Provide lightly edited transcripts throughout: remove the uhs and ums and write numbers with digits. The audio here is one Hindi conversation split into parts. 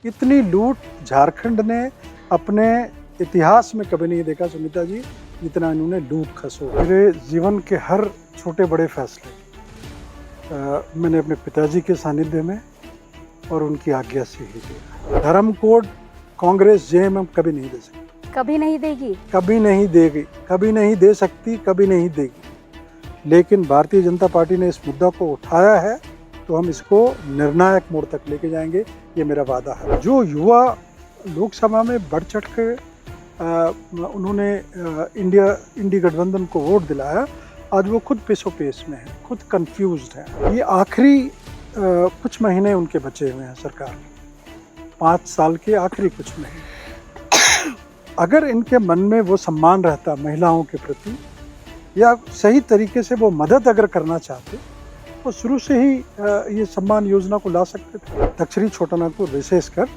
इतनी लूट झारखंड ने अपने इतिहास में कभी नहीं देखा सुनीता जी, जितना इन्होंने लूट खसो। मेरे जीवन के हर छोटे बड़े फैसले मैंने अपने पिताजी के सानिध्य में और उनकी आज्ञा से ही लिया। धर्म कोड कांग्रेस जेएमएम कभी नहीं दे सकती, कभी नहीं देगी, कभी नहीं देगी, कभी नहीं दे सकती, कभी नहीं देगी। लेकिन भारतीय जनता पार्टी ने इस मुद्दा को उठाया है तो हम इसको निर्णायक मोड़ तक लेके जाएंगे, ये मेरा वादा है। जो युवा लोकसभा में बढ़ चढ़ के उन्होंने इंडी गठबंधन को वोट दिलाया, आज वो खुद पेशोपेश में है, खुद कंफ्यूज्ड है। ये आखिरी कुछ महीने उनके बचे हुए हैं सरकार, 5 साल के आखिरी कुछ महीने। अगर इनके मन में वो सम्मान रहता महिलाओं के प्रति, या सही तरीके से वो मदद अगर करना चाहते, वो शुरू से ही ये सम्मान योजना को ला सकते थे। दक्षिणी छोटानागपुर विशेषकर,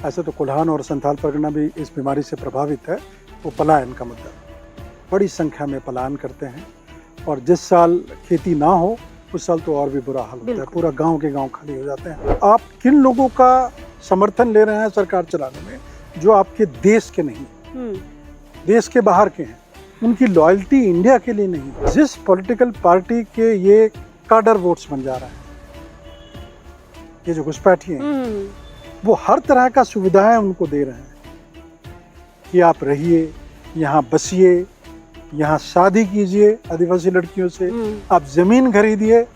ऐसे तो कोल्हान और संथाल परगना भी इस बीमारी से प्रभावित है, वो पलायन का मुद्दा, बड़ी संख्या में पलायन करते हैं। और जिस साल खेती ना हो उस साल तो और भी बुरा हाल होता है, पूरा गांव के गांव खाली हो जाते हैं। आप किन लोगों का समर्थन ले रहे हैं सरकार चलाने में, जो आपके देश के नहीं, देश के बाहर के हैं, उनकी लॉयल्टी इंडिया के लिए नहीं। जिस पॉलिटिकल पार्टी के ये काडर वोट्स बन जा रहा है, ये जो घुसपैठी हैं, वो हर तरह का सुविधाएं उनको दे रहे हैं कि आप रहिए यहाँ, बसिए यहाँ, शादी कीजिए आदिवासी लड़कियों से, आप जमीन खरीदिए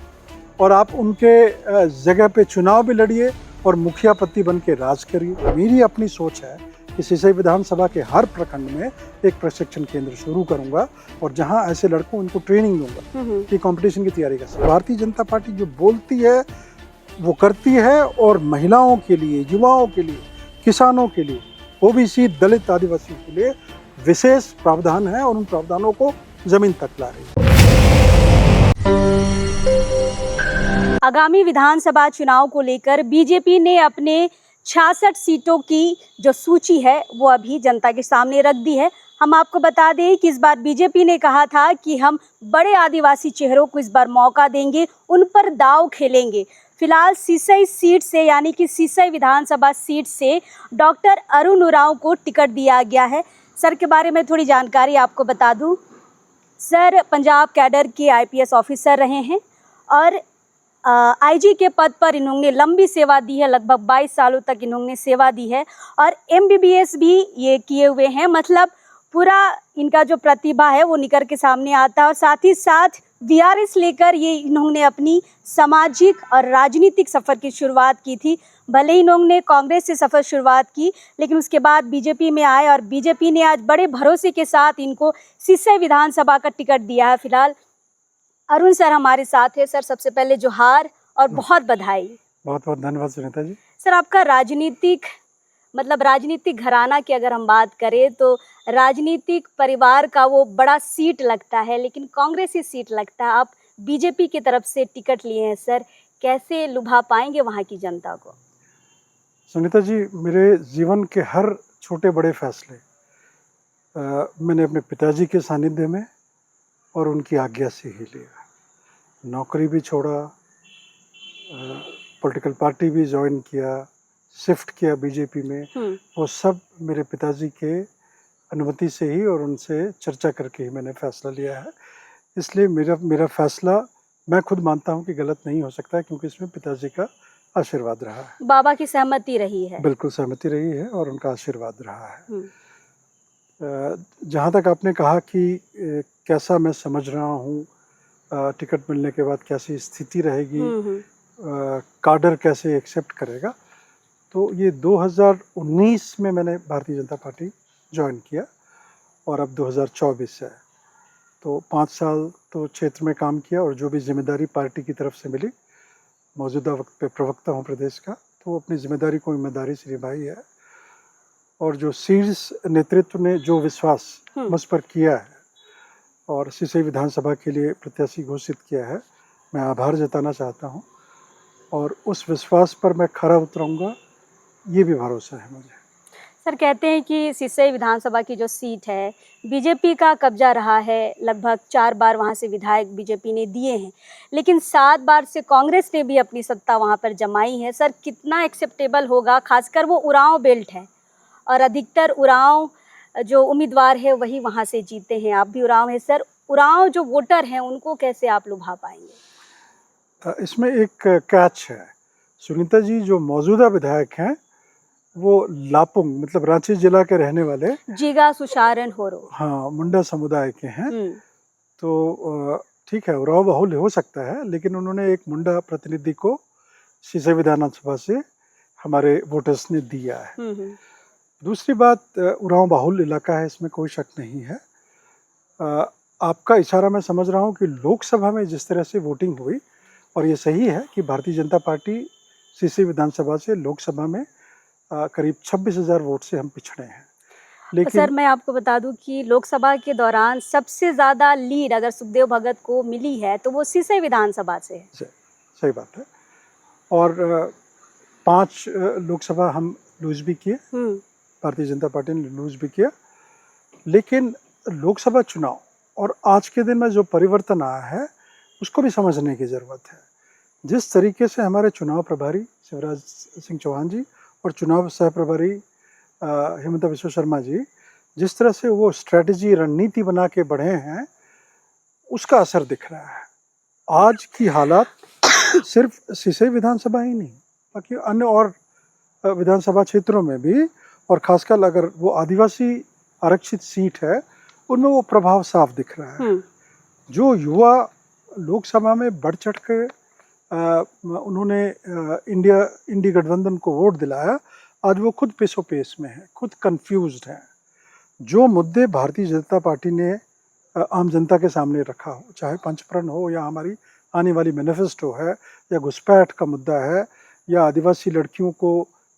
और आप उनके जगह पे चुनाव भी लड़िए और मुखिया पति बन के राज करिए। मेरी अपनी सोच है कि सिसई विधानसभा के हर प्रखंड में एक प्रशिक्षण केंद्र शुरू करूंगा और जहां ऐसे लड़कों उनको ट्रेनिंग दूंगा कि कंपटीशन की तैयारी कर सकें। भारतीय जनता पार्टी जो बोलती है वो करती है, और महिलाओं के लिए, युवाओं के लिए, किसानों के लिए, ओबीसी, दलित, आदिवासियों के लिए विशेष प्रावधान है और उन प्रावधानों को जमीन तक ला रही है। आगामी विधानसभा चुनाव को लेकर बीजेपी ने अपने 66 सीटों की जो सूची है वो अभी जनता के सामने रख दी है। हम आपको बता दें कि इस बार बीजेपी ने कहा था कि हम बड़े आदिवासी चेहरों को इस बार मौका देंगे, उन पर दांव खेलेंगे। फिलहाल सिसई सीट से, यानी कि सिसई विधानसभा सीट से डॉक्टर अरुण उरांव को टिकट दिया गया है। सर के बारे में थोड़ी जानकारी आपको बता दूं। सर पंजाब कैडर के आईपीएस ऑफिसर रहे हैं और आईजी के पद पर इन्होंने लंबी सेवा दी है, लगभग 22 सालों तक इन्होंने सेवा दी है, और एमबीबीएस भी ये किए हुए हैं। मतलब पूरा इनका जो प्रतिभा है वो निकल के सामने आता है। और साथ ही साथ वीआरएस लेकर ये इन्होंने अपनी सामाजिक और राजनीतिक सफ़र की शुरुआत की थी। भले ही इन्होंने कांग्रेस से सफ़र शुरुआत की, लेकिन उसके बाद बीजेपी में आए और बीजेपी ने आज बड़े भरोसे के साथ इनको सिसई विधानसभा का टिकट दिया है। फिलहाल अरुण सर हमारे साथ है। सर सबसे पहले जोहार और बहुत बधाई। बहुत बहुत धन्यवाद सुनीता जी। सर आपका राजनीतिक घराना की अगर हम बात करें तो राजनीतिक परिवार का वो बड़ा सीट लगता है, लेकिन कांग्रेसी सीट लगता है। आप बीजेपी की तरफ से टिकट लिए हैं सर, कैसे लुभा पाएंगे वहाँ की जनता को? सुनीता जी, मेरे जीवन के हर छोटे बड़े फैसले मैंने अपने पिताजी के सानिध्य में और उनकी आज्ञा से ही लिया। नौकरी भी छोड़ा, पॉलिटिकल पार्टी भी ज्वाइन किया, शिफ्ट किया बीजेपी में, वो सब मेरे पिताजी के अनुमति से ही और उनसे चर्चा करके ही मैंने फैसला लिया है। इसलिए मेरा फैसला मैं खुद मानता हूँ कि गलत नहीं हो सकता है, क्योंकि इसमें पिताजी का आशीर्वाद रहा है। बाबा की सहमति रही है। बिल्कुल सहमति रही है और उनका आशीर्वाद रहा है। जहाँ तक आपने कहा कि कैसा मैं समझ रहा हूँ, टिकट मिलने के बाद कैसी स्थिति रहेगी, काडर कैसे एक्सेप्ट करेगा, तो ये 2019 में मैंने भारतीय जनता पार्टी ज्वाइन किया और अब 2024 से है, तो 5 साल तो क्षेत्र में काम किया। और जो भी जिम्मेदारी पार्टी की तरफ से मिली, मौजूदा वक्त पे प्रवक्ता हूँ प्रदेश का, तो अपनी जिम्मेदारी को ईमानदारी से निभाई है। और जो शीर्ष नेतृत्व ने जो विश्वास मुझ पर किया है और सिसई विधानसभा के लिए प्रत्याशी घोषित किया है, मैं आभार जताना चाहता हूँ और उस विश्वास पर मैं खरा उतरूंगा, ये भी भरोसा है मुझे। सर कहते हैं कि सिसई विधानसभा की जो सीट है बीजेपी का कब्जा रहा है, लगभग 4 बार वहां से विधायक बीजेपी ने दिए हैं, लेकिन 7 बार से कांग्रेस ने भी अपनी सत्ता वहां पर जमाई है। सर कितना एक्सेप्टेबल होगा, खासकर वो उरांव बेल्ट है और अधिकतर उरांव जो उम्मीदवार है वही वहां से जीते हैं। आप भी उरांव है सर, उरांव जो वोटर हैं उनको कैसे आप लुभा पाएंगे? इसमें एक कैच है। सुनीता जी जो मौजूदा विधायक हैं वो लापुंग मतलब रांची जिला के रहने वाले जीगा सुशारन होरो, हाँ मुंडा समुदाय के हैं। हम्म, तो ठीक है उराव बाहुल्य हो सकता है, लेकिन उन्होंने एक मुंडा प्रतिनिधि को सिसई विधानसभा से हमारे वोटर्स ने दिया है। दूसरी बात उराव बाहुल्य इलाका है, इसमें कोई शक नहीं है। आपका इशारा मैं समझ रहा हूँ कि लोकसभा में जिस तरह से वोटिंग हुई, और ये सही है कि भारतीय जनता पार्टी सिसई विधानसभा से लोकसभा में करीब 26,000 वोट से हम पिछड़े हैं। लेकिन सर मैं आपको बता दूं कि लोकसभा के दौरान सबसे ज़्यादा लीड अगर सुखदेव भगत को मिली है तो वो सिसई विधानसभा से है। सही बात है। और 5 लोकसभा हम लूज भी किए, भारतीय जनता पार्टी ने लूज भी किया। लेकिन लोकसभा चुनाव और आज के दिन में जो परिवर्तन आया है उसको भी समझने की ज़रूरत है। जिस तरीके से हमारे चुनाव प्रभारी शिवराज सिंह चौहान जी और चुनाव सह प्रभारी हेमंत बिस्वा शर्मा जी जिस तरह से वो स्ट्रेटजी रणनीति बना के बढ़े हैं उसका असर दिख रहा है। आज की हालात सिर्फ सिसई विधानसभा ही नहीं बाकी अन्य और विधानसभा क्षेत्रों में भी, और खासकर अगर वो आदिवासी आरक्षित सीट है उनमें वो प्रभाव साफ दिख रहा है। जो युवा लोकसभा में बढ़ चढ़ के उन्होंने इंडी गठबंधन को वोट दिलाया, आज वो खुद पेशो पेश में है, खुद कंफ्यूज्ड हैं। जो मुद्दे भारतीय जनता पार्टी ने आम जनता के सामने रखा हो, चाहे पंचप्रण हो या हमारी आने वाली मैनिफेस्टो है या घुसपैठ का मुद्दा है या आदिवासी लड़कियों को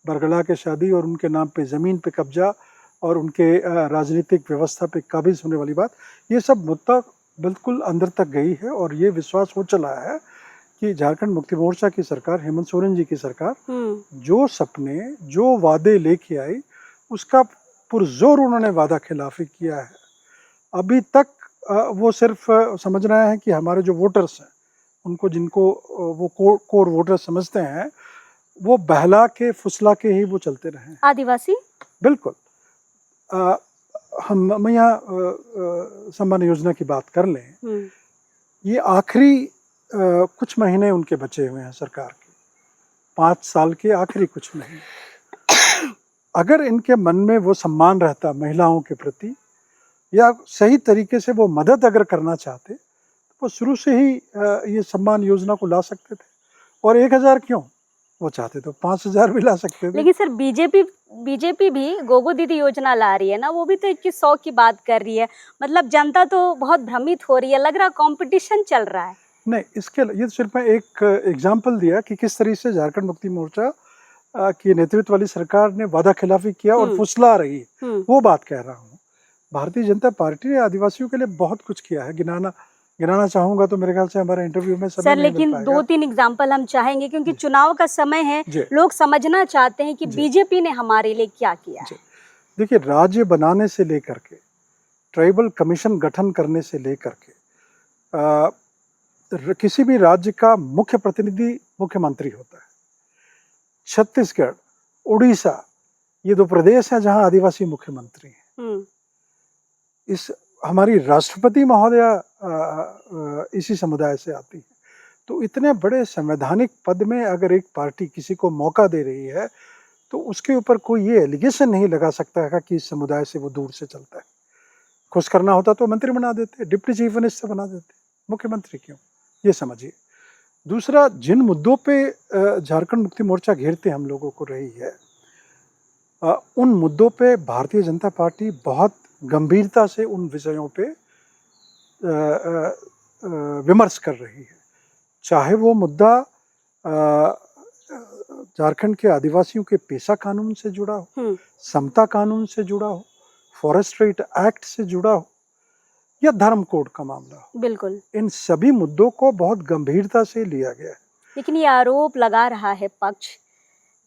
बरगला के शादी और उनके नाम पे ज़मीन पे कब्जा और उनके राजनीतिक व्यवस्था पे काबिज होने वाली बात, ये सब मुद्दा बिल्कुल अंदर तक गई है। और ये विश्वास हो चला है कि झारखंड मुक्ति मोर्चा की सरकार, हेमंत सोरेन जी की सरकार जो सपने जो वादे लेके आई उसका पुरजोर उन्होंने वादा खिलाफी किया है। अभी तक वो सिर्फ समझ रहे हैं कि हमारे जो वोटर्स हैं उनको, जिनको वो कोर वोटर समझते हैं, वो बहला के फुसला के ही वो चलते रहे। आदिवासी बिल्कुल। हम यहाँ सम्मान योजना की बात कर लें, ये आखिरी कुछ महीने उनके बचे हुए हैं सरकार के, 5 साल के आखिरी कुछ महीने। अगर इनके मन में वो सम्मान रहता महिलाओं के प्रति या सही तरीके से वो मदद अगर करना चाहते तो वो शुरू से ही ये सम्मान योजना को ला सकते थे। और 1,000 क्यों, वो चाहते तो 5,000 भी ला सकते थे। लेकिन सर बीजेपी भी गोगो दीदी योजना ला रही है ना, वो भी तो 2100 की बात कर रही है। मतलब जनता तो बहुत भ्रमित हो रही है, लग रहा कंपटीशन चल रहा है। नहीं, इसके ये सिर्फ मैं एक एग्जाम्पल दिया कि किस तरीके से झारखंड मुक्ति मोर्चा की नेतृत्व वाली सरकार ने वादा खिलाफी किया और फुसला रही, वो बात कह रहा हूँ। भारतीय जनता पार्टी ने आदिवासियों के लिए बहुत कुछ किया है। गिनाना चाहूंगा तो मेरे ख्याल से हमारे इंटरव्यू में सर, लेकिन 2-3 एग्जाम्पल हम चाहेंगे क्योंकि चुनाव का समय है, लोग समझना चाहते हैं कि बीजेपी ने हमारे लिए क्या किया है। देखिए, राज्य बनाने से लेकर के, ट्राइबल कमीशन गठन करने से लेकर के किसी भी राज्य का मुख्य प्रतिनिधि मुख्यमंत्री होता है। छत्तीसगढ़, उड़ीसा, ये 2 प्रदेश हैं जहां आदिवासी मुख्यमंत्री हैं। इस हमारी राष्ट्रपति महोदया इसी समुदाय से आती है। तो इतने बड़े संवैधानिक पद में अगर एक पार्टी किसी को मौका दे रही है तो उसके ऊपर कोई ये एलिगेशन नहीं लगा सकता है कि इस समुदाय से वो दूर से चलता है। खुश करना होता तो मंत्री बना देते, डिप्टी चीफ मिनिस्टर बना देते, मुख्यमंत्री क्यों, ये समझिए। दूसरा, जिन मुद्दों पे झारखंड मुक्ति मोर्चा घेरते हम लोगों को रही है, उन मुद्दों पे भारतीय जनता पार्टी बहुत गंभीरता से उन विषयों पे विमर्श कर रही है। चाहे वो मुद्दा झारखंड के आदिवासियों के पेशा कानून से जुड़ा हो, समता कानून से जुड़ा हो, फॉरेस्ट राइट एक्ट से जुड़ा हो या धर्म कोड का मामला हो, बिल्कुल इन सभी मुद्दों को बहुत गंभीरता से लिया गया है। लेकिन ये आरोप लगा रहा है पक्ष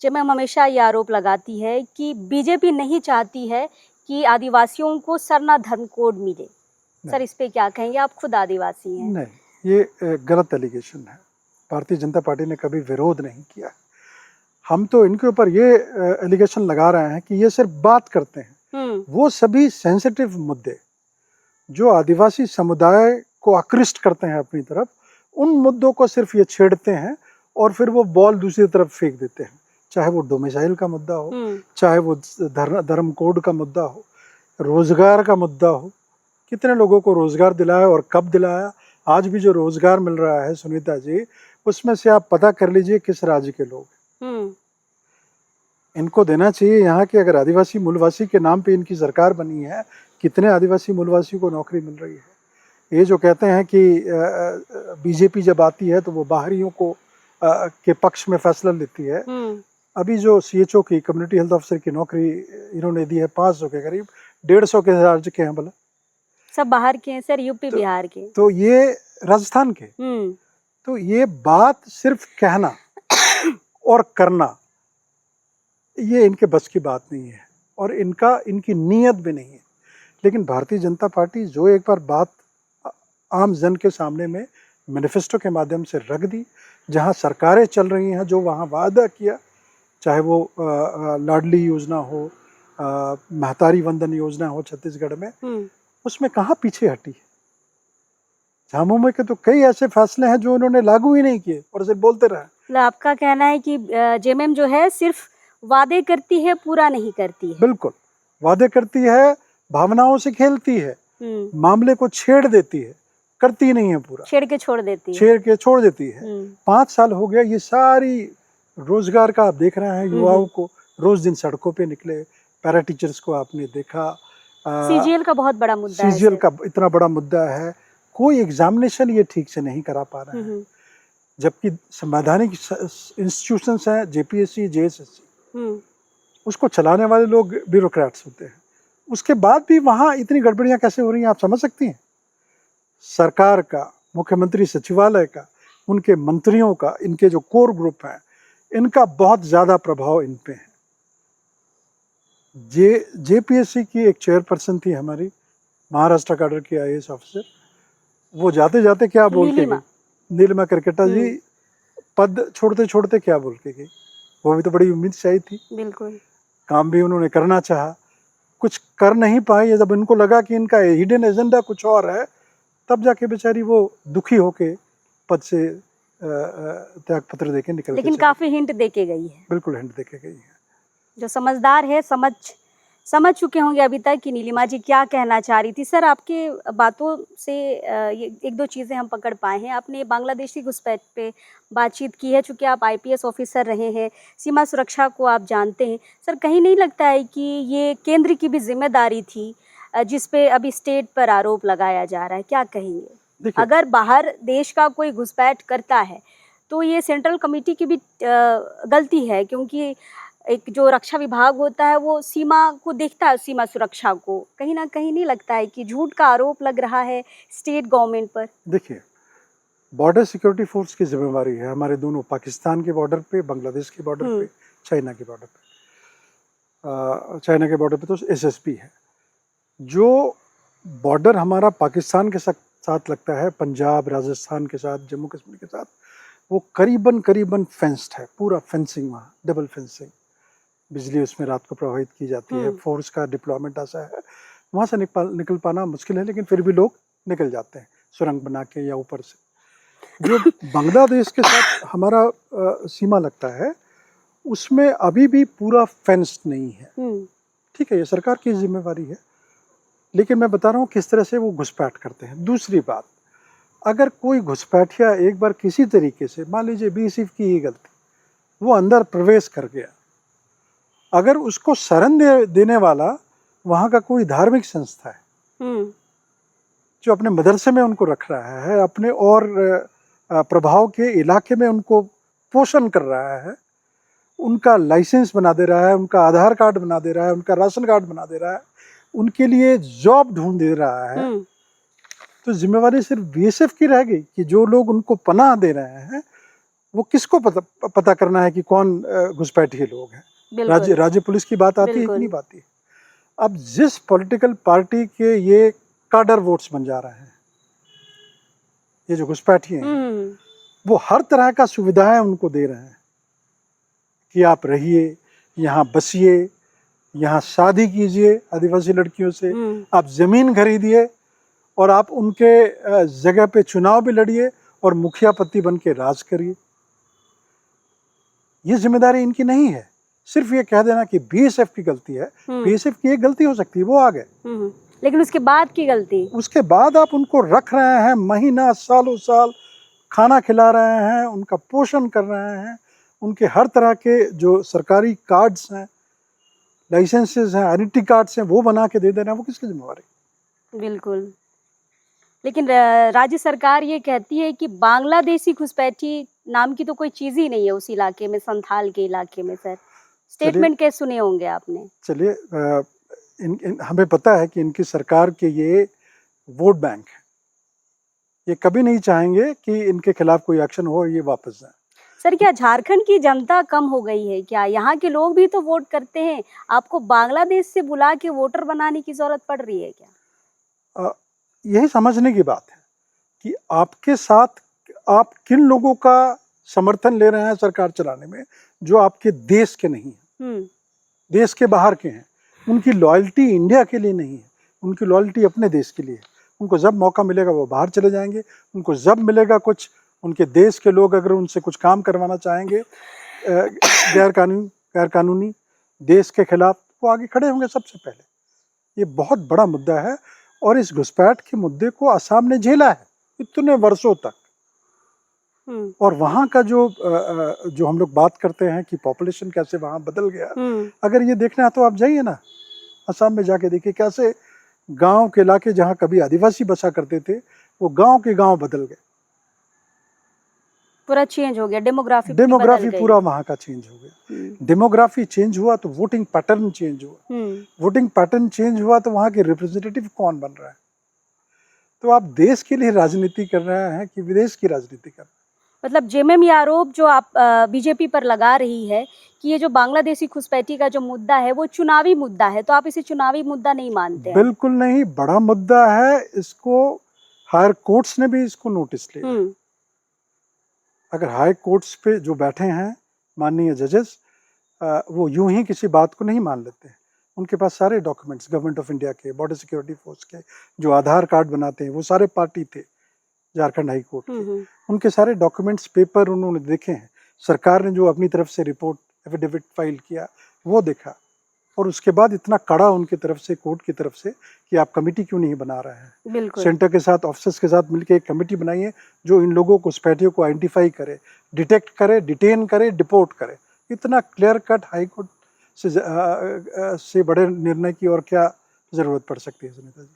जेएमएम हमेशा ये आरोप लगाती है कि बीजेपी नहीं चाहती है कि आदिवासियों को सरना धर्म कोड मिले। सर इस पे क्या कहेंगे, आप खुद आदिवासी हैं। नहीं, ये गलत एलिगेशन है। भारतीय जनता पार्टी ने कभी विरोध नहीं किया। हम तो इनके ऊपर ये एलिगेशन लगा रहे हैं कि ये सिर्फ बात करते हैं। वो सभी सेंसिटिव मुद्दे जो आदिवासी समुदाय को आकृष्ट करते हैं अपनी तरफ, उन मुद्दों को सिर्फ ये छेड़ते हैं और फिर वो बॉल दूसरी तरफ फेंक देते हैं। चाहे वो डोमिसाइल का मुद्दा हो, चाहे वो धर्म कोड का मुद्दा हो, रोजगार का मुद्दा हो। कितने लोगों को रोजगार दिलाया और कब दिलाया? आज भी जो रोजगार मिल रहा है सुनीता जी, उसमें से आप पता कर लीजिए किस राज्य के लोग। इनको देना चाहिए यहाँ के, अगर आदिवासी मूलवासी के नाम पे इनकी सरकार बनी है, कितने आदिवासी मूलवासी को नौकरी मिल रही है। ये जो कहते हैं कि बीजेपी जब आती है तो वो बाहरियों को के पक्ष में फैसला लेती है। अभी जो सीएचओ की, कम्युनिटी हेल्थ ऑफिसर की नौकरी इन्होंने दी है 500 के करीब, 150 के राज्य के हैं भला, सब बाहर के हैं सर, यूपी बिहार के। तो ये राजस्थान के। तो ये बात सिर्फ कहना और करना, ये इनके बस की बात नहीं है और इनकी नीयत भी नहीं है। लेकिन भारतीय जनता पार्टी जो एक बार बात आम जन के सामने में मैनिफेस्टो के माध्यम से रख दी, जहां सरकारें चल रही हैं, जो वहां वादा किया, चाहे वो लाडली योजना हो, महतारी वंदन योजना हो छत्तीसगढ़ में, उसमें कहाँ पीछे हटी। झामू में के तो कई ऐसे फैसले हैं जो उन्होंने लागू ही नहीं किए और सिर्फ बोलते रहे। मतलब आपका कहना है कि जेएमएम जो है सिर्फ वादे करती है, पूरा नहीं करती है। बिल्कुल, वादे करती है, भावनाओं से खेलती है, मामले को छेड़ देती है, करती नहीं है पूरा, छेड़ के छोड़ देती है। छेड़ के छोड़ देती है। 5 साल हो गया, ये सारी रोजगार का आप देख रहे हैं, युवाओं को रोज दिन सड़कों पे निकले, पैरा टीचर्स को आपने देखा, सीजीएल का बहुत बड़ा मुद्दा है, सीजीएल का इतना बड़ा मुद्दा है, कोई एग्जामिनेशन ये ठीक से नहीं करा पा रहे हैं, जबकि संवैधानिक इंस्टीट्यूशंस हैं, जेपीएससी, जेएसएससी, उसको चलाने वाले लोग ब्यूरोक्रेट्स होते हैं। उसके बाद भी वहाँ इतनी गड़बड़ियाँ कैसे हो रही हैं, आप समझ सकती हैं। सरकार का, मुख्यमंत्री सचिवालय का, उनके मंत्रियों का, इनके जो कोर ग्रुप हैं, इनका बहुत ज़्यादा प्रभाव इन पे है। जेपीएससी की एक चेयरपर्सन थी हमारी, महाराष्ट्र कैडर की आईएएस ऑफिसर, वो जाते जाते क्या बोल के गई, नीलिमा करकेटा जी, पद छोड़ते छोड़ते क्या बोल के गई। वो भी तो बड़ी उम्मीद से आई थी, बिल्कुल काम भी उन्होंने करना चाहा, कुछ कर नहीं पाई। जब इनको लगा कि इनका हिडन एजेंडा कुछ और है, तब जाके बेचारी वो दुखी होके पद से त्याग पत्र देके निकल। लेकिन काफी हिंट देके गई है। बिल्कुल हिंट देके गई है। जो समझदार है समझ चुके होंगे अभी तक कि नीलिमा जी क्या कहना चाह रही थी। सर आपके बातों से ये 1-2 चीज़ें हम पकड़ पाए हैं। आपने बांग्लादेश की घुसपैठ पे बातचीत की है, चूँकि आप आईपीएस ऑफिसर रहे हैं, सीमा सुरक्षा को आप जानते हैं। सर कहीं नहीं लगता है कि ये केंद्र की भी जिम्मेदारी थी, जिस पे अभी स्टेट पर आरोप लगाया जा रहा है, क्या कहेंगे? अगर बाहर देश का कोई घुसपैठ करता है तो ये सेंट्रल कमेटी की भी गलती है, क्योंकि एक जो रक्षा विभाग होता है वो सीमा को देखता है, सीमा सुरक्षा को। कहीं ना कहीं नहीं लगता है कि झूठ का आरोप लग रहा है स्टेट गवर्नमेंट पर? देखिए, बॉर्डर सिक्योरिटी फोर्स की जिम्मेवारी है हमारे दोनों, पाकिस्तान के बॉर्डर पे, बांग्लादेश के बॉर्डर पे, चाइना के बॉर्डर पे। चाइना के बॉर्डर पे तो एसएसपी है। जो बॉर्डर हमारा पाकिस्तान के साथ लगता है, पंजाब, राजस्थान के साथ, जम्मू कश्मीर के साथ, वो करीबन फेंस्ड है, पूरा फेंसिंग, वहाँ डबल फेंसिंग, बिजली उसमें रात को प्रवाहित की जाती है, फोर्स का डिप्लॉयमेंट ऐसा है, वहाँ से निकल पाना मुश्किल है, लेकिन फिर भी लोग निकल जाते हैं सुरंग बना के या ऊपर से। जो बांग्लादेश के साथ हमारा सीमा लगता है, उसमें अभी भी पूरा फेंस्ड नहीं है। ठीक है, ये सरकार की जिम्मेवारी है, लेकिन मैं बता रहा हूँ किस तरह से वो घुसपैठ करते हैं। दूसरी बात, अगर कोई घुसपैठिया एक बार किसी तरीके से, मान लीजिए बीएसएफ की ही गलती, वो अंदर प्रवेश कर गया, अगर उसको शरण देने वाला वहाँ का कोई धार्मिक संस्था है जो अपने मदरसे में उनको रख रहा है, अपने और प्रभाव के इलाके में उनको पोषण कर रहा है, उनका लाइसेंस बना दे रहा है, उनका आधार कार्ड बना दे रहा है, उनका राशन कार्ड बना दे रहा है, उनके लिए जॉब ढूंढ दे रहा है, तो जिम्मेवारी सिर्फ बीएसएफ की रह गई कि जो लोग उनको पनाह दे रहे हैं वो किसको पता करना है कि कौन घुसपैठिए लोग हैं? बिल्कुल राज्य पुलिस की बात आती है कि बिल्कुल। नहीं आती है? अब जिस पॉलिटिकल पार्टी के ये काडर वोट्स बन जा रहे हैं, ये जो घुसपैठिए हैं, वो हर तरह का सुविधाएं उनको दे रहे हैं कि आप रहिए, यहाँ बसिए, यहाँ शादी कीजिए आदिवासी लड़कियों से, आप जमीन खरीदिए और आप उनके जगह पे चुनाव भी लड़िए और मुखिया पति बन के राज करिए। ये जिम्मेदारी इनकी नहीं है। सिर्फ ये कह देना कि बीएसएफ की गलती है। बीएसएफ की एक गलती हो सकती है, वो आ गए, लेकिन उसके बाद की गलती, उसके बाद आप उनको रख रहे हैं, महीना सालों साल खाना खिला रहे हैं, उनका पोषण कर रहे हैं, उनके हर तरह के जो सरकारी कार्ड्स हैं, लाइसेंसेस हैं, आइडेंटिटी कार्ड्स हैं, वो बना के दे देना, वो किसकी जिम्मेवारी? बिल्कुल। लेकिन राज्य सरकार ये कहती है कि बांग्लादेशी घुसपैठी नाम की तो कोई चीज ही नहीं है उस इलाके में, संथाल के इलाके में। सर स्टेटमेंट कैसे सुने होंगे आपने? चलिए, हमें पता है कि इनकी सरकार के ये वोट बैंक है, ये कभी नहीं चाहेंगे कि इनके खिलाफ कोई एक्शन हो और ये वापस जाए। सर क्या झारखंड की जनता कम हो गई है क्या? यहाँ के लोग भी तो वोट करते हैं, आपको बांग्लादेश से बुला के वोटर बनाने की जरूरत पड़ रही है क्या? यही समझने की बात है कि आपके साथ आप किन लोगों का समर्थन ले रहे हैं सरकार चलाने में, जो आपके देश के नहीं है, देश के बाहर के हैं। उनकी लॉयल्टी इंडिया के लिए नहीं है, उनकी लॉयल्टी अपने देश के लिए है। उनको जब मौका मिलेगा वो बाहर चले जाएंगे, उनको जब मिलेगा कुछ, उनके देश के लोग अगर उनसे कुछ काम करवाना चाहेंगे गैर कानूनी देश के खिलाफ, वो आगे खड़े होंगे सबसे पहले। ये बहुत बड़ा मुद्दा है और इस घुसपैठ के मुद्दे को असम ने झेला है इतने वर्षों तक। और वहाँ का जो हम लोग बात करते हैं कि पॉपुलेशन कैसे वहाँ बदल गया, अगर ये देखना है तो आप जाइए ना असम में, जाके देखिए कैसे गांव के इलाके जहाँ कभी आदिवासी बसा करते थे, वो गांव के गांव बदल गए, पूरा चेंज हो गया, डेमोग्राफी पूरा वहाँ का चेंज हो गया। डेमोग्राफी चेंज हुआ तो वोटिंग पैटर्न चेंज हुआ, वोटिंग पैटर्न चेंज हुआ तो वहाँ के रिप्रेजेंटेटिव कौन बन रहा है? तो आप देश के लिए राजनीति कर रहे हैं कि विदेश की राजनीति कर रहे हैं? मतलब जेएमएम ये आरोप जो आप बीजेपी पर लगा रही है कि ये जो बांग्लादेशी घुसपैठी का जो मुद्दा है वो चुनावी मुद्दा है, तो आप इसे चुनावी मुद्दा नहीं मानते हैं? बिल्कुल नहीं, बड़ा मुद्दा है। इसको हायर कोर्ट्स ने भी इसको नोटिस लिया। अगर हाई कोर्ट्स पे जो बैठे हैं माननीय जजेस, वो यूं ही किसी बात को नहीं मान लेते। उनके पास सारे डॉक्यूमेंट्स, गवर्नमेंट ऑफ इंडिया के, बॉर्डर सिक्योरिटी फोर्स के, जो आधार कार्ड बनाते हैं, वो सारे पार्टी थे झारखंड हाई कोर्ट के, उनके सारे डॉक्यूमेंट्स, पेपर उन्होंने देखे हैं। सरकार ने जो अपनी तरफ से रिपोर्ट एफिडेविट फाइल किया वो देखा, और उसके बाद इतना कड़ा उनकी तरफ से, कोर्ट की तरफ से, कि आप कमेटी क्यों नहीं बना रहे हैं? बिल्कुल। सेंटर के साथ, ऑफिसर्स के साथ मिलकर एक कमेटी बनाइए जो इन लोगों को, घुसपैठियों को आइडेंटिफाई करे, डिटेक्ट करे, डिटेन करे, डिपोर्ट करे। इतना क्लियर कट हाई कोर्ट से बड़े निर्णय की और क्या जरूरत पड़ सकती है सुनीता जी?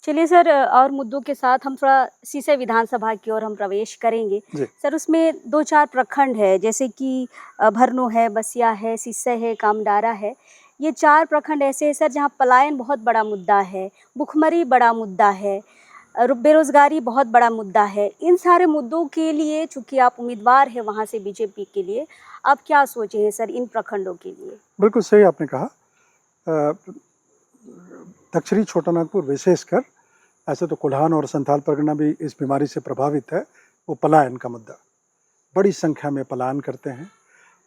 चलिए सर, और मुद्दों के साथ हम थोड़ा सीसई विधानसभा की ओर हम प्रवेश करेंगे। सर उसमें 2-4 प्रखंड है, जैसे कि भरनो है, बसिया है, सीसई है, कामडारा है। ये 4 प्रखंड ऐसे हैं सर जहाँ पलायन बहुत बड़ा मुद्दा है, भुखमरी बड़ा मुद्दा है, बेरोजगारी बहुत बड़ा मुद्दा है। इन सारे मुद्दों के लिए, चूंकि आप उम्मीदवार हैं वहाँ से बीजेपी के लिए, आप क्या सोचे हैं सर इन प्रखंडों के लिए? बिल्कुल सही आपने कहा। दक्षिणी छोटानागपुर विशेषकर, ऐसे तो कोल्हान और संथाल परगना भी इस बीमारी से प्रभावित है। वो पलायन का मुद्दा, बड़ी संख्या में पलायन करते हैं,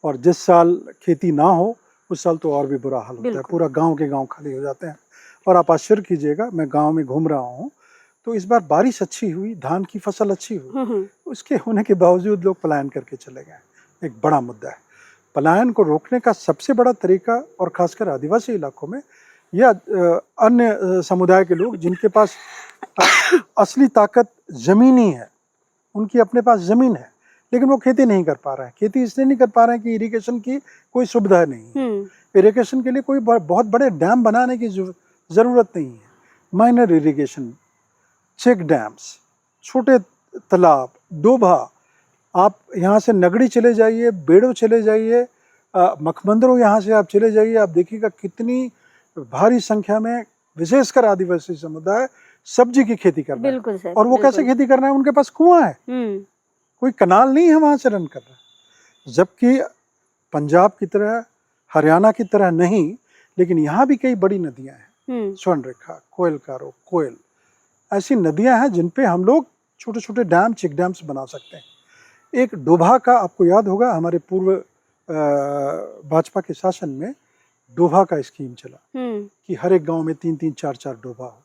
और जिस साल खेती ना हो उस साल तो और भी बुरा हाल होता है। पूरा गांव के गांव खाली हो जाते हैं। और आप आश्चर्य कीजिएगा, मैं गांव में घूम रहा हूं तो इस बार बारिश अच्छी हुई, धान की फसल अच्छी हुई, उसके होने के बावजूद लोग पलायन करके चले गए। एक बड़ा मुद्दा है। पलायन को रोकने का सबसे बड़ा तरीका, और खासकर आदिवासी इलाकों में या अन्य समुदाय के लोग जिनके पास असली ताकत जमीनी है, उनकी अपने पास जमीन है लेकिन वो खेती नहीं कर पा रहे हैं। खेती इसलिए नहीं कर पा रहे हैं कि इरिगेशन की कोई सुविधा नहीं है। इरिगेशन के लिए कोई बहुत बड़े डैम बनाने की जरूरत नहीं है। माइनर इरिगेशन, चेक डैम्स, छोटे तालाब, डोभा, आप यहाँ से नगड़ी चले जाइए, बेड़ो चले जाइए, मखमंदरों यहाँ से आप चले जाइए, आप देखिएगा कितनी भारी संख्या में विशेषकर आदिवासी समुदाय सब्जी की खेती कर रहे हैं। बिल्कुल सर, और वो कैसे खेती कर रहे हैं? उनके पास कुआं है, कोई कनाल नहीं है वहां से रन कर रहा है। जबकि पंजाब की तरह, हरियाणा की तरह नहीं, लेकिन यहाँ भी कई बड़ी नदियाँ हैं, स्वर्णरेखा, कोयल कारो, कोयल, ऐसी नदियाँ हैं जिन पे हम लोग छोटे छोटे डैम, चेक डैम्स बना सकते हैं। एक डोभा का आपको याद होगा, हमारे पूर्व भाजपा के शासन में डोभा का स्कीम चला कि हर एक गांव में 3-3, 4-4 डोभा हो।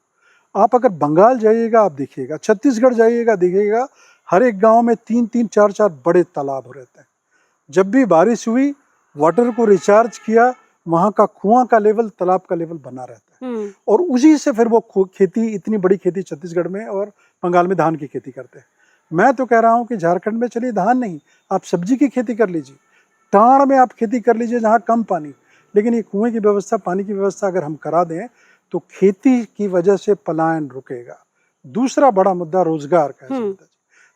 आप अगर बंगाल जाइएगा आप देखिएगा, छत्तीसगढ़ जाइएगा देखिएगा, हर एक गांव में 3-3, 4-4 बड़े तालाब हो रहते हैं। जब भी बारिश हुई, वाटर को रिचार्ज किया, वहाँ का कुआं का लेवल, तालाब का लेवल बना रहता है, और उसी से फिर वो खेती, इतनी बड़ी खेती छत्तीसगढ़ में और बंगाल में धान की खेती करते हैं। मैं तो कह रहा हूँ कि झारखंड में चलिए धान नहीं, आप सब्जी की खेती कर लीजिए, टाण में आप खेती कर लीजिए जहाँ कम पानी, लेकिन ये कुएं की व्यवस्था, पानी की व्यवस्था अगर हम करा दें तो खेती की वजह से पलायन रुकेगा। दूसरा बड़ा मुद्दा रोजगार का है।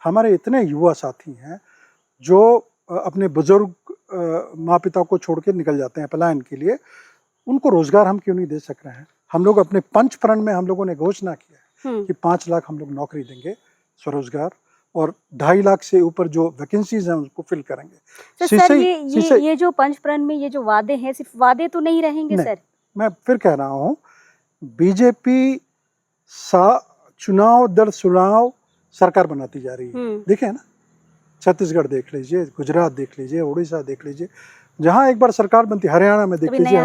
हमारे इतने युवा साथी हैं जो अपने बुजुर्ग माँ पिता को छोड़ के निकल जाते हैं पलायन के लिए, उनको रोजगार हम क्यों नहीं दे सक रहे हैं? हम लोग अपने पंचप्रण में हम लोगों ने घोषणा किया है कि 5 लाख हम लोग नौकरी देंगे स्वरोजगार, और 2.5 लाख से ऊपर जो वैकेंसीज हैं उसको फिल करेंगे। तो सर ये जो पंचप्रण में ये जो वादे हैं, सिर्फ वादे तो नहीं रहेंगे सर? मैं फिर कह रहा हूँ, बीजेपी चुनाव दर चुनाव सरकार बनाती जा रही है। देखे ना, छत्तीसगढ़ देख लीजिए, गुजरात देख लीजिए, उड़ीसा देख लीजिए, जहाँ एक बार सरकार बनती, हरियाणा में देख लीजिए,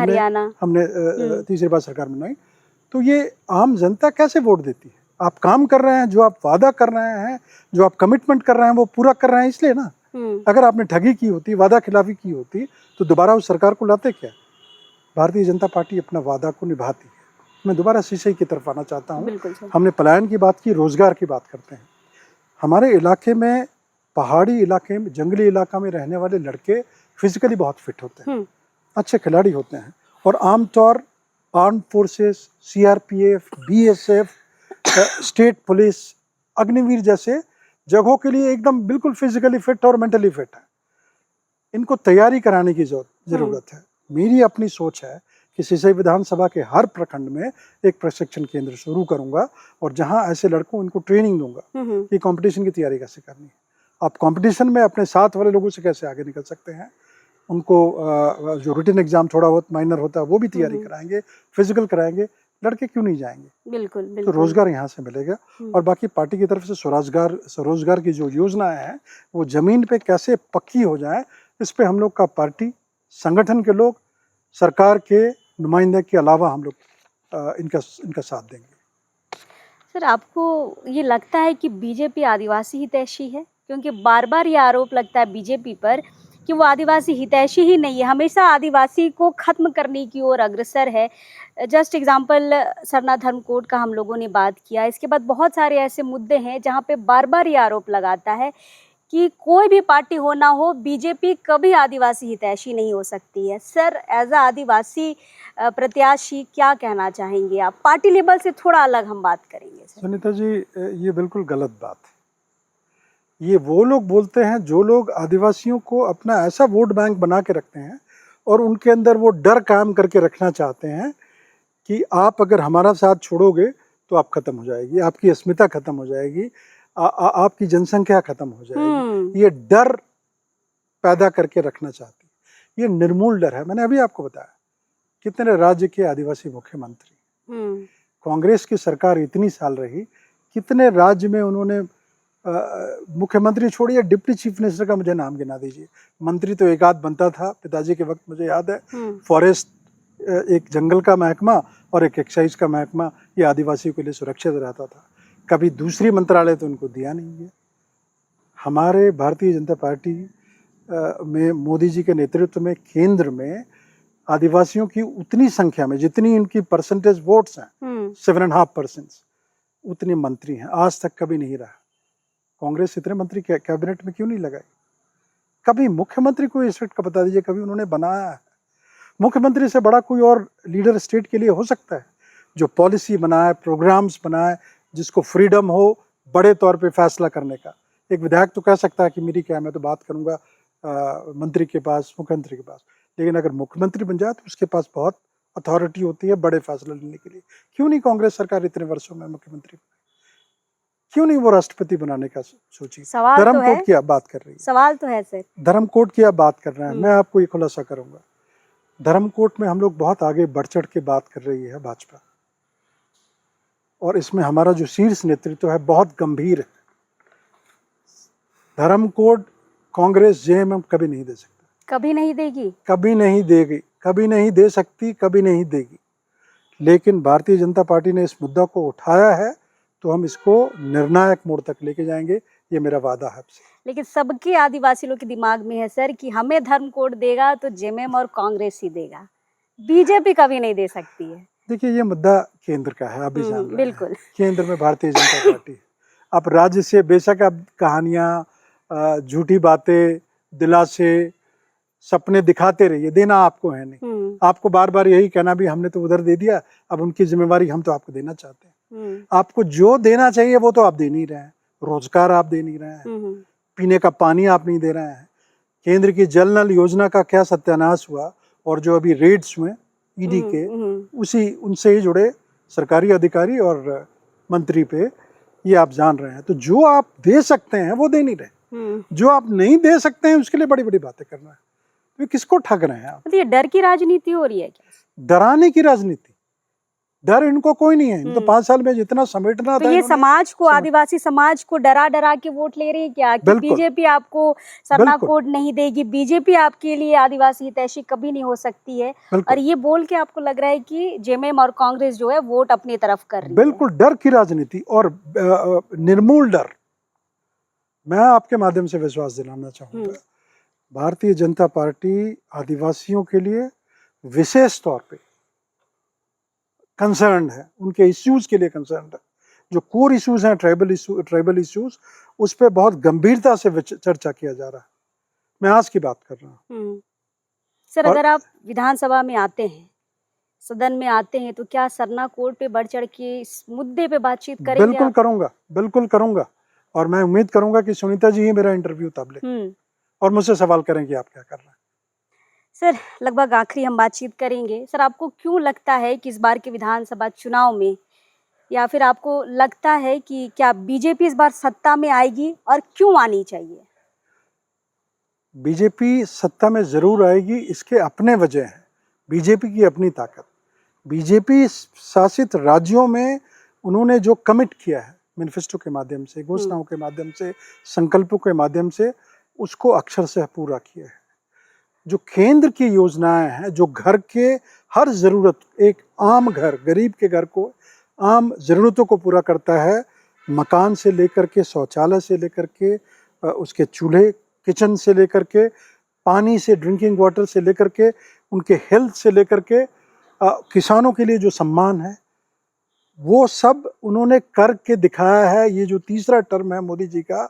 हमने तीसरी बार सरकार बनाई। तो ये आम जनता कैसे वोट देती है? आप काम कर रहे हैं, जो आप वादा कर रहे हैं, जो आप कमिटमेंट कर रहे हैं, वो पूरा कर रहे हैं, इसलिए ना। अगर आपने ठगी की होती, वादा खिलाफी की होती, तो दोबारा उस सरकार को लाते क्या? भारतीय जनता पार्टी अपना वादा को निभाती है। मैं दोबारा शीशे की तरफ आना चाहता हूँ। हमने पलायन की बात की, रोजगार की बात करते हैं। हमारे इलाके में, पहाड़ी इलाके में, जंगली इलाका में रहने वाले लड़के फिजिकली बहुत फिट होते हैं, अच्छे खिलाड़ी होते हैं, और आमतौर arm forces, CRPF, BSF, state police, Agniveer जैसे जगहों के लिए एकदम बिल्कुल फिजिकली फिट और मेंटली फिट है। इनको तैयारी कराने की जरूरत है। मेरी अपनी सोच है कि सिसई विधानसभा के हर प्रखंड में एक प्रशिक्षण केंद्र शुरू करूंगा, और जहां ऐसे लड़कों, इनको ट्रेनिंग दूंगा कि कंपटीशन की तैयारी कैसे करनी है। आप कंपटीशन में अपने साथ वाले लोगों से कैसे आगे निकल सकते हैं, उनको जो रिटन एग्जाम थोड़ा बहुत माइनर होता है वो भी तैयारी कराएंगे, फिजिकल कराएंगे। लड़के क्यों नहीं जाएंगे? बिल्कुल। तो रोजगार यहाँ से मिलेगा। और बाकी पार्टी की तरफ से स्वरोजगार की जो योजनाएं हैं वो जमीन पे कैसे पक्की हो जाए, इस पे हम लोग का पार्टी, संगठन के लोग, सरकार के नुमाइंदे के अलावा हम लोग इनका साथ देंगे। सर, आपको ये लगता है कि बीजेपी आदिवासी हितैषी है? क्योंकि बार बार ये आरोप लगता है बीजेपी पर कि वो आदिवासी हितैषी ही नहीं है, हमेशा आदिवासी को खत्म करने की ओर अग्रसर है। जस्ट एग्जांपल सरना धर्म कोड का हम लोगों ने बात किया। इसके बाद बहुत सारे ऐसे मुद्दे हैं जहां पे बार बार ये आरोप लगाता है कि कोई भी पार्टी हो ना हो, बीजेपी कभी आदिवासी हितैषी नहीं हो सकती है। सर, एज अ आदिवासी प्रत्याशी क्या कहना चाहेंगे आप? पार्टी लेवल से थोड़ा अलग हम बात करेंगे। सुनीता जी, ये बिल्कुल गलत बात है। ये वो लोग बोलते हैं जो लोग आदिवासियों को अपना ऐसा वोट बैंक बना के रखते हैं और उनके अंदर वो डर कायम करके रखना चाहते हैं कि आप अगर हमारा साथ छोड़ोगे तो आप खत्म हो जाएगी, आपकी अस्मिता खत्म हो जाएगी, आपकी जनसंख्या खत्म हो जाएगी। ये डर पैदा करके रखना चाहती है। ये निर्मूल डर है। मैंने अभी आपको बताया कितने राज्य के आदिवासी मुख्यमंत्री, कांग्रेस की सरकार इतनी साल रही, कितने राज्य में उन्होंने मुख्यमंत्री छोड़िए, डिप्टी चीफ मिनिस्टर का मुझे नाम गिना दीजिए। मंत्री तो एक आध बनता था पिताजी के वक्त, मुझे याद है। फॉरेस्ट, एक जंगल का महकमा और एक एक्साइज का महकमा, ये आदिवासियों के लिए सुरक्षित रहता था। कभी दूसरी मंत्रालय तो उनको दिया नहीं है। हमारे भारतीय जनता पार्टी में मोदी जी के नेतृत्व में केंद्र में आदिवासियों की उतनी संख्या में, जितनी इनकी परसेंटेज वोट्स हैं 7.5%, उतने मंत्री हैं। आज तक कभी नहीं रहा। कांग्रेस इतने मंत्री कैबिनेट में क्यों नहीं लगाए? कभी मुख्यमंत्री को इस स्टेट का बता दीजिए कभी उन्होंने बनाया है? मुख्यमंत्री से बड़ा कोई और लीडर स्टेट के लिए हो सकता है जो पॉलिसी बनाए, प्रोग्राम्स बनाए, जिसको फ्रीडम हो बड़े तौर पे फैसला करने का। एक विधायक तो कह सकता है कि मेरी क्या, मैं तो बात करूंगा मंत्री के पास, मुख्यमंत्री के पास, लेकिन अगर मुख्यमंत्री बन जाए तो उसके पास बहुत अथॉरिटी होती है बड़े फैसले लेने के लिए। क्यों नहीं कांग्रेस सरकार इतने वर्षों में मुख्यमंत्री? क्यों नहीं वो राष्ट्रपति बनाने का सोची? सवाल तो धर्म है, कोड की आप बात कर रही है, सवाल तो है सर। धर्म कोड की आप बात कर रहे हैं। मैं आपको ये खुलासा करूंगा, धर्म कोड में हम लोग बहुत आगे बढ़ चढ़ के बात कर रही है भाजपा, और इसमें हमारा जो शीर्ष नेतृत्व है बहुत गंभीर है। धर्म कोड कांग्रेस जेएमएम कभी नहीं दे सकता, कभी नहीं देगी, कभी नहीं देगी, कभी नहीं दे सकती, कभी नहीं देगी। लेकिन भारतीय जनता पार्टी ने इस मुद्दा को उठाया है तो हम इसको निर्णायक मोड़ तक लेके जाएंगे, ये मेरा वादा है आपसे। लेकिन सबके आदिवासी लोग के दिमाग में है सर कि हमें धर्म कोड देगा तो जेएमएम और कांग्रेस ही देगा, बीजेपी कभी नहीं दे सकती है। देखिए, ये मुद्दा केंद्र का है, आप भी जान रहे हैं। बिल्कुल, केंद्र में भारतीय जनता पार्टी है। आप राज्य से बेशक आप कहानियां, झूठी बातें, दिलासे, सपने दिखाते रहिए, देना आपको है नहीं। आपको बार बार यही कहना भी हमने तो उधर दे दिया, अब उनकी जिम्मेवारी हम तो आपको देना चाहते हैं। आपको जो देना चाहिए वो तो आप दे नहीं रहे हैं, रोजगार आप दे नहीं रहे हैं, पीने का पानी आप नहीं दे रहे हैं। केंद्र की जल नल योजना का क्या सत्यानाश हुआ, और जो अभी रेड्स हुए ईडी के, उनसे ही जुड़े सरकारी अधिकारी और मंत्री पे ये आप जान रहे हैं। तो जो आप दे सकते हैं वो दे नहीं रहे, जो आप नहीं दे सकते हैं उसके लिए बड़ी बड़ी बातें करना है। तो किसको ठग रहे हैं आप? ये डर की राजनीति हो रही है क्या? डराने की राजनीति, डर इनको कोई नहीं है। इनको 5 साल में जितना समेटना तो था, ये समाज को, आदिवासी समाज को डरा डरा के वोट ले रही है क्या कि बीजेपी आपको सरना कोड नहीं देगी, बीजेपी आपके लिए आदिवासी हितैषी कभी नहीं हो सकती है, और ये बोल के आपको लग रहा है कि जेएमएम और कांग्रेस जो है वोट अपनी तरफ कर रही है? बिल्कुल, डर की राजनीति और निर्मूल डर। मैं आपके माध्यम से विश्वास दिलाना चाहूंगा, भारतीय जनता पार्टी आदिवासियों के लिए विशेष तौर पे कंसर्न है, उनके इश्यूज के लिए कंसर्न है। जो कोर इश्यूज हैं, ट्राइबल इश्यूज, उस पर बहुत गंभीरता से चर्चा किया जा रहा है। मैं आज की बात कर रहा हूँ। सर, अगर आप विधानसभा में आते हैं, सदन में आते हैं, तो क्या सरना कोड पे बढ़ चढ़ के इस मुद्दे पे बातचीत करेंगे? बिल्कुल करूंगा, बिल्कुल करूंगा, और मैं उम्मीद करूंगा कि सुनीता जी ही मेरा इंटरव्यू तब लें और मुझसे सवाल करेंगे आप क्या कर रहे हैं। सर, लगभग आखिरी हम बातचीत करेंगे। सर, आपको क्यों लगता है कि इस बार के विधानसभा चुनाव में, या फिर आपको लगता है कि क्या बीजेपी इस बार सत्ता में आएगी, और क्यों आनी चाहिए? बीजेपी सत्ता में जरूर आएगी, इसके अपने वजह हैं। बीजेपी की अपनी ताकत, बीजेपी शासित राज्यों में उन्होंने जो कमिट किया है मैनिफेस्टो के माध्यम से, घोषणाओं के माध्यम से, संकल्पों के माध्यम से, उसको अक्षरशः पूरा किया है। जो केंद्र की योजनाएं हैं, जो घर के हर जरूरत, एक आम घर, गरीब के घर को, आम जरूरतों को पूरा करता है, मकान से लेकर के, शौचालय से लेकर के, उसके चूल्हे, किचन से लेकर के, पानी से, ड्रिंकिंग वाटर से लेकर के, उनके हेल्थ से लेकर के, किसानों के लिए जो सम्मान है, वो सब उन्होंने करके दिखाया है। ये जो तीसरा टर्म है मोदी जी का,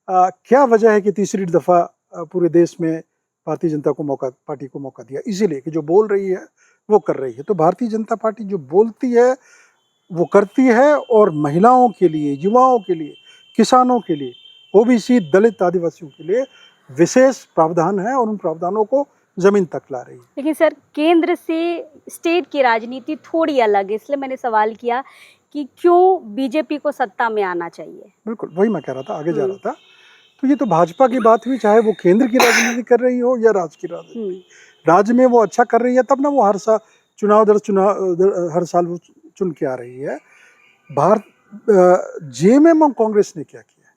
क्या वजह है कि तीसरी दफा पूरे देश में भारतीय जनता पार्टी को मौका दिया? इसीलिए कि जो बोल रही है वो कर रही है। तो भारतीय जनता पार्टी जो बोलती है वो करती है, और महिलाओं के लिए, युवाओं के लिए, किसानों के लिए, ओबीसी, दलित, आदिवासियों के लिए विशेष प्रावधान है, और उन प्रावधानों को जमीन तक ला रही है। लेकिन सर, केंद्र से स्टेट की राजनीति थोड़ी अलग है, इसलिए मैंने सवाल किया कि क्यों बीजेपी को सत्ता में आना चाहिए। बिल्कुल, वही मैं कह रहा था, आगे जा रहा था। तो ये तो भाजपा की बात हुई, चाहे वो केंद्र की राजनीति कर रही हो या राज्य की राजनीति। राज्य में वो अच्छा कर रही है, तब ना वो हर साल चुनाव हर साल वो चुन के आ रही है। जेएमएम और कांग्रेस ने क्या किया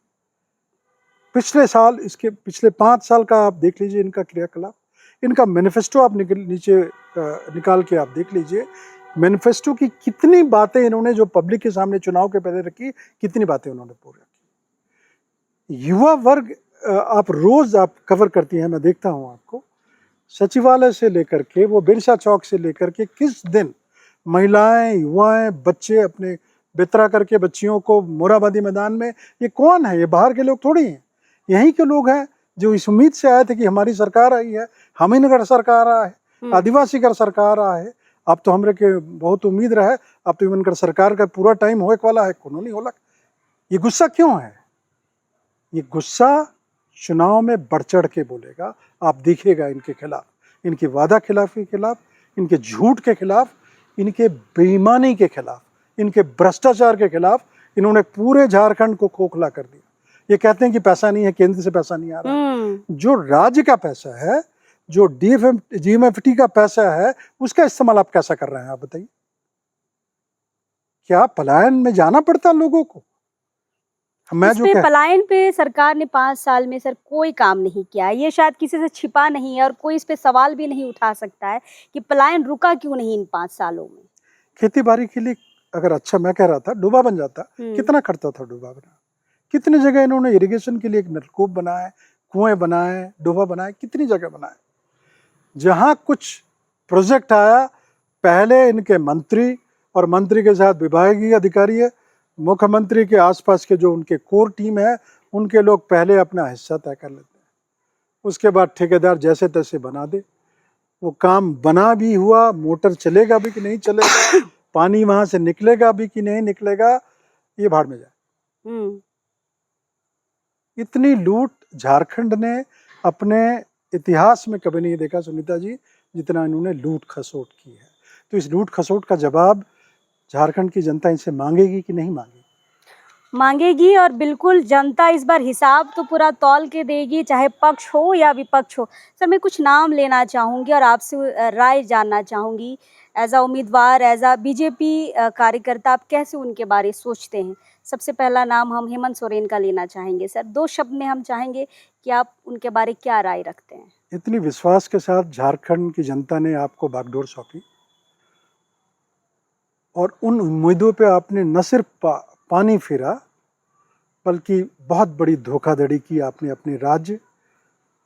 पिछले साल, इसके पिछले 5 साल का आप देख लीजिए इनका क्रियाकलाप, इनका मैनिफेस्टो आप नीचे निकाल के आप देख लीजिए। मैनिफेस्टो की कितनी बातें इन्होंने जो पब्लिक के सामने चुनाव के पहले रखी, कितनी बातें उन्होंने पूरी की। युवा वर्ग आप रोज आप कवर करती हैं, मैं देखता हूं आपको, सचिवालय से लेकर के, वो बिरसा चौक से लेकर के, किस दिन महिलाएं, युवाएं, बच्चे अपने बितरा करके बच्चियों को मोराबादी मैदान में, ये कौन है? ये बाहर के लोग थोड़ी हैं, यहीं के लोग हैं जो इस उम्मीद से आए थे कि हमारी सरकार आई है, हमीनगढ़ सरकार आया है, आदिवासी गढ़ सरकार आया है, अब तो हमरे के बहुत उम्मीद रहे, अब तो हमीनगढ़ सरकार का पूरा टाइम होए वाला है, कोनो नहीं होला। ये गुस्सा क्यों है? ये गुस्सा चुनाव में बढ़ चढ़ के बोलेगा, आप देखिएगा इनके खिलाफ, इनकी वादा खिलाफ के खिलाफ, इनके झूठ के खिलाफ, इनके बेईमानी के खिलाफ, इनके भ्रष्टाचार के खिलाफ, इन्होंने पूरे झारखंड को खोखला कर दिया। ये कहते हैं कि पैसा नहीं है, केंद्र से पैसा नहीं आ रहा। जो राज्य का पैसा है, जो जीएमएफटी का पैसा है, उसका इस्तेमाल आप कैसा कर रहे हैं, आप बताइए। क्या पलायन में जाना पड़ता लोगों को? मैं जो पलायन पे सरकार ने 5 साल में सर कोई काम नहीं किया। ये शायद किसी से छिपा नहीं है और कोई इस पे सवाल भी नहीं उठा सकता है कि पलायन रुका क्यों नहीं इन 5 सालों में। खेती बाड़ी के लिए अगर अच्छा, मैं कह रहा था डूबा बन जाता, कितना खर्चा था डूबा बना, कितनी जगह इन्होंने इरिगेशन के लिए एक नलकूप बनाए, कुएं बनाए, डूबा बनाए, कितनी जगह बनाए। जहां कुछ प्रोजेक्ट आया, पहले इनके मंत्री और मंत्री के साथ विभागीय अधिकारी है, मुख्यमंत्री के आसपास के जो उनके कोर टीम है, उनके लोग पहले अपना हिस्सा तय कर लेते हैं। उसके बाद ठेकेदार जैसे तैसे बना दे। वो काम बना भी हुआ, मोटर चलेगा भी कि नहीं चलेगा, पानी वहां से निकलेगा भी कि नहीं निकलेगा, ये भाड़ में जाए। इतनी लूट झारखंड ने अपने इतिहास में कभी नहीं देखा सुनीता जी, जितना इन्होंने लूट खसोट की है। तो इस लूट खसोट का जवाब झारखंड की जनता इनसे मांगेगी कि नहीं मांगेगी? मांगेगी, और बिल्कुल जनता इस बार हिसाब तो पूरा तौल के देगी, चाहे पक्ष हो या विपक्ष हो। सर, मैं कुछ नाम लेना चाहूँगी और आपसे राय जानना चाहूँगी। एज अ उम्मीदवार, एज अ बीजेपी कार्यकर्ता, आप कैसे उनके बारे सोचते हैं? सबसे पहला नाम हम हेमंत सोरेन का लेना चाहेंगे। सर, 2 शब्द में हम चाहेंगे कि आप उनके बारे क्या राय रखते हैं? इतनी विश्वास के साथ झारखंड की जनता ने आपको बागडोर सौंपी और उन उम्मीदों पे आपने न सिर्फ पानी फिरा, बल्कि बहुत बड़ी धोखाधड़ी की आपने अपने राज्य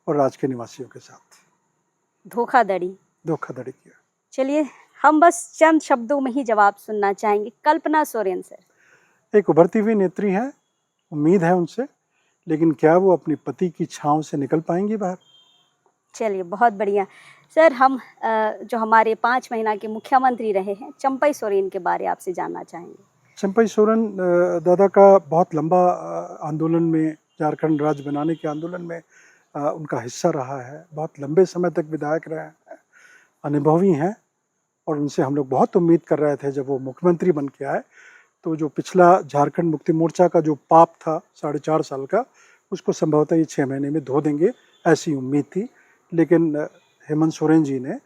और राज्य के निवासियों के साथ। धोखाधड़ी किया। चलिए, हम बस चंद शब्दों में ही जवाब सुनना चाहेंगे। कल्पना सोरेन सर एक उभरती हुई नेत्री है, उम्मीद है उनसे, लेकिन क्या वो अपने पति की छांव से निकल पाएंगी बाहर? चलिए, बहुत बढ़िया। सर, हम जो हमारे 5 महीना के मुख्यमंत्री रहे हैं, चंपई सोरेन के बारे आपसे जानना चाहेंगे। चंपई सोरेन दादा का बहुत लंबा आंदोलन में, झारखंड राज्य बनाने के आंदोलन में उनका हिस्सा रहा है। बहुत लंबे समय तक विधायक रहे हैं, अनुभवी हैं, और उनसे हम लोग बहुत उम्मीद कर रहे थे जब वो मुख्यमंत्री बन के आए। तो जो पिछला झारखंड मुक्ति मोर्चा का जो पाप था 4.5 साल का, उसको संभवतः ये 6 महीने में धो देंगे, ऐसी उम्मीद थी। लेकिन हेमंत सोरेन जी ने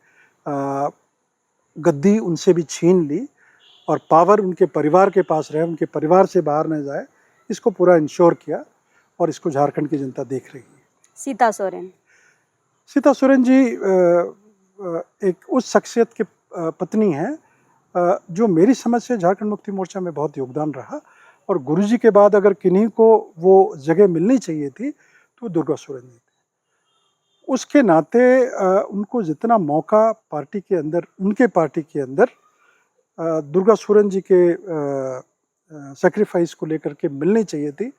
गद्दी उनसे भी छीन ली और पावर उनके परिवार के पास रहे, उनके परिवार से बाहर न जाए, इसको पूरा इंश्योर किया, और इसको झारखंड की जनता देख रही है। सीता सोरेन जी एक उस शख्सियत के पत्नी हैं जो मेरी समझ से झारखंड मुक्ति मोर्चा में बहुत योगदान रहा, और गुरुजी के बाद अगर किन्हीं को वो जगह मिलनी चाहिए थी तो दुर्गा सोरेन जी थे। उसके नाते उनको जितना मौका पार्टी के अंदर, उनके पार्टी के अंदर दुर्गा सोरेन जी के सैक्रिफाइस को लेकर के मिलनी चाहिए थी,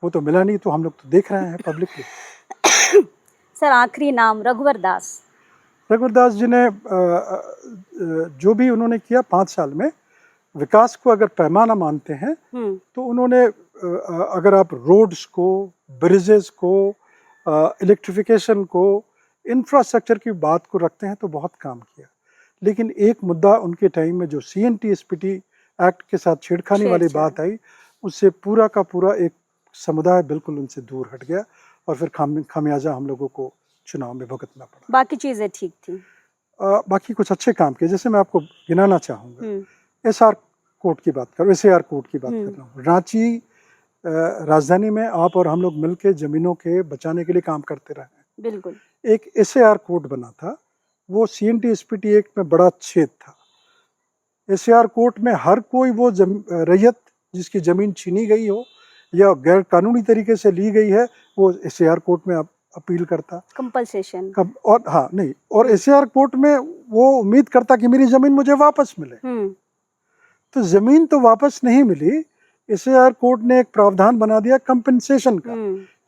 वो तो मिला नहीं। तो हम लोग तो देख रहे हैं पब्लिकली। सर, आखिरी नाम रघुवर दास जी ने जो भी उन्होंने किया 5 साल में, विकास को अगर पैमाना मानते हैं तो उन्होंने, अगर आप रोड्स को, ब्रिजेस को, इलेक्ट्रिफिकेशन को, इंफ्रास्ट्रक्चर की बात को रखते हैं तो बहुत काम किया। लेकिन एक मुद्दा उनके टाइम में जो CNT-SPD एक्ट के साथ छेड़खानी वाली बात आई, उससे पूरा का पूरा एक समुदाय बिल्कुल उनसे दूर हट गया, और फिर खामियाजा हम लोगों को चुनाव में भुगतना पड़ा। बाकी चीजें ठीक थी। बाकी कुछ अच्छे काम किए, जैसे मैं आपको गिनाना चाहूँगा। SR कोर्ट की बात कर, SAR कोर्ट की बात कर रहा हूँ। रांची राजधानी में आप और हम लोग मिलके जमीनों के बचाने के लिए काम करते रहे हैं। बिल्कुल। एक SAR कोर्ट बना था, वो CNT-SPD एक्ट में बड़ा छेद था। SAR कोर्ट में हर कोई वो रैयत जिसकी जमीन छीनी गई हो या गैर कानूनी तरीके से ली गई है, वो SAR कोर्ट में अपील करता, कंपल्सेशन। और हाँ नहीं, और SAR कोर्ट में वो उम्मीद करता कि मेरी जमीन मुझे वापस मिले। तो जमीन तो वापस नहीं मिली। SAR कोर्ट ने एक प्रावधान बना दिया कंपनसेशन का,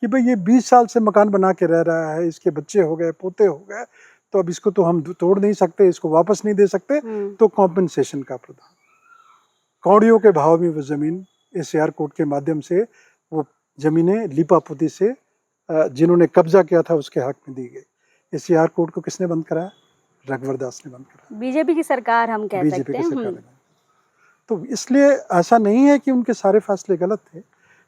कि भाई ये 20 साल से मकान बना के रह रहा है, इसके बच्चे हो गए, पोते हो गए, तो अब इसको तो हम तोड़ नहीं सकते, इसको वापस नहीं दे सकते, तो कॉम्पनसेशन का प्रावधान। कौड़ियों के भाव में वो जमीन SAR कोर्ट के माध्यम से, वो जमीनें लीपापोती से जिन्होंने कब्जा किया था उसके हक में दी गई। SAR कोर्ट को किसने बंद कराया? रघुवर दास ने बंद कराया। बीजेपी की सरकार हम कह सकते हैं। तो इसलिए ऐसा नहीं है कि उनके सारे फैसले गलत थे,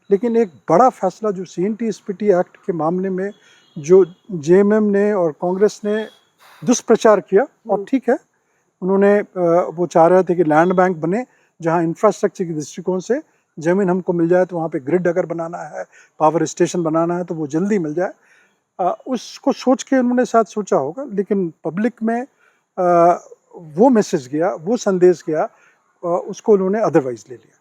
लेकिन एक बड़ा फैसला जो CNT-SPD एक्ट के मामले में जो JMM ने और कांग्रेस ने दुष्प्रचार किया, और ठीक है, उन्होंने वो चाह रहे थे कि लैंड बैंक बने जहां इंफ्रास्ट्रक्चर के दृष्टिकोण से ज़मीन हमको मिल जाए, तो वहाँ पे ग्रिड अगर बनाना है, पावर स्टेशन बनाना है, तो वो जल्दी मिल जाए। उसको सोच के उन्होंने शायद सोचा होगा, लेकिन पब्लिक में वो मैसेज गया, वो संदेश गया, उसको उन्होंने अदरवाइज ले लिया।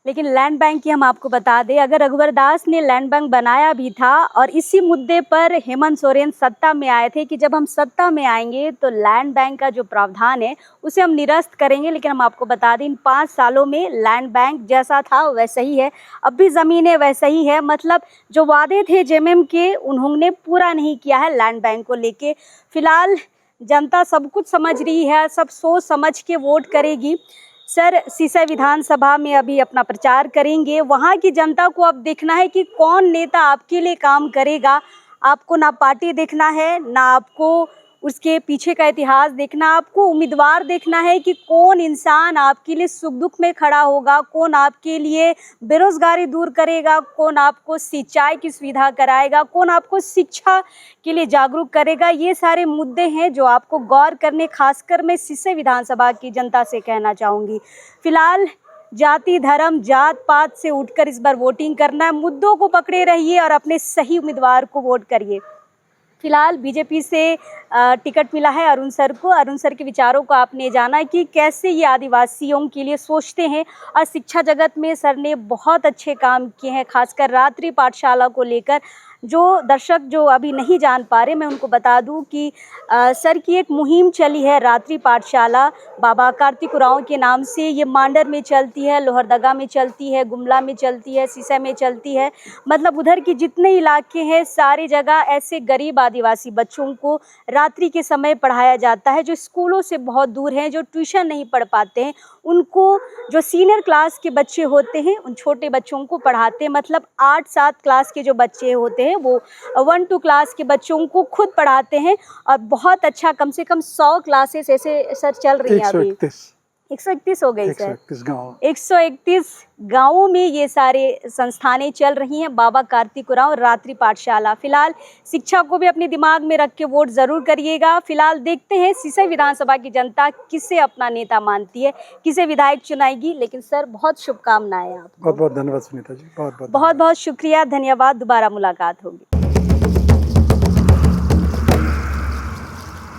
लेकिन लैंड बैंक की हम आपको बता दें, अगर रघुवर दास ने लैंड बैंक बनाया भी था और इसी मुद्दे पर हेमंत सोरेन सत्ता में आए थे कि जब हम सत्ता में आएंगे तो लैंड बैंक का जो प्रावधान है उसे हम निरस्त करेंगे। लेकिन हम आपको बता दें, इन 5 सालों में लैंड बैंक जैसा था वैसा ही है, अब भी ज़मीनें वैसा ही है। मतलब जो वादे थे JMM के, उन्होंने पूरा नहीं किया है लैंड बैंक को लेके। फिलहाल जनता सब कुछ समझ रही है, सब सोच समझ के वोट करेगी। सर, सिसई विधानसभा में अभी अपना प्रचार करेंगे, वहाँ की जनता को अब देखना है कि कौन नेता आपके लिए काम करेगा। आपको ना पार्टी देखना है, ना आपको उसके पीछे का इतिहास देखना, आपको उम्मीदवार देखना है कि कौन इंसान आपके लिए सुख दुख में खड़ा होगा, कौन आपके लिए बेरोजगारी दूर करेगा, कौन आपको सिंचाई की सुविधा कराएगा, कौन आपको शिक्षा के लिए जागरूक करेगा। ये सारे मुद्दे हैं जो आपको गौर करने, खासकर मैं सिसई विधानसभा की जनता से कहना चाहूँगी। फिलहाल जाति, धर्म, जात पात से उठकर इस बार वोटिंग करना है, मुद्दों को पकड़े रहिए और अपने सही उम्मीदवार को वोट करिए। फिलहाल बीजेपी से टिकट मिला है अरुण सर को। अरुण सर के विचारों को आपने जाना कि कैसे ये आदिवासियों के लिए सोचते हैं, और शिक्षा जगत में सर ने बहुत अच्छे काम किए हैं, खासकर रात्रि पाठशाला को लेकर। जो दर्शक जो अभी नहीं जान पा रहे, मैं उनको बता दूं कि सर की एक मुहिम चली है रात्रि पाठशाला बाबा कार्तिक उरांव के नाम से। ये मांडर में चलती है, लोहरदगा में चलती है, गुमला में चलती है, सिसई में चलती है। मतलब उधर के जितने इलाके हैं सारी जगह ऐसे गरीब आदिवासी बच्चों को रात्रि के समय पढ़ाया जाता है, जो स्कूलों से बहुत दूर हैं, जो ट्यूशन नहीं पढ़ पाते हैं, उनको जो सीनियर क्लास के बच्चे होते हैं उन छोटे बच्चों को पढ़ाते हैं। मतलब 8-7 क्लास के जो बच्चे होते हैं वो 1-2 क्लास के बच्चों को खुद पढ़ाते हैं, और बहुत अच्छा, कम से कम 100 क्लासेस ऐसे सर चल रही हैं अभी। 131 हो गई सर, 131 गाँवों में ये सारे संस्थानें चल रही हैं, बाबा कार्तिक उरांव रात्रि पाठशाला। फिलहाल शिक्षा को भी अपने दिमाग में रख के वोट ज़रूर करिएगा। फिलहाल देखते हैं सिसई विधानसभा की जनता किसे अपना नेता मानती है, किसे विधायक चुनाएगी। लेकिन सर, बहुत शुभकामनाएं आपको। बहुत बहुत धन्यवाद सुनीता जी, बहुत बहुत शुक्रिया, धन्यवाद। दोबारा मुलाकात होगी।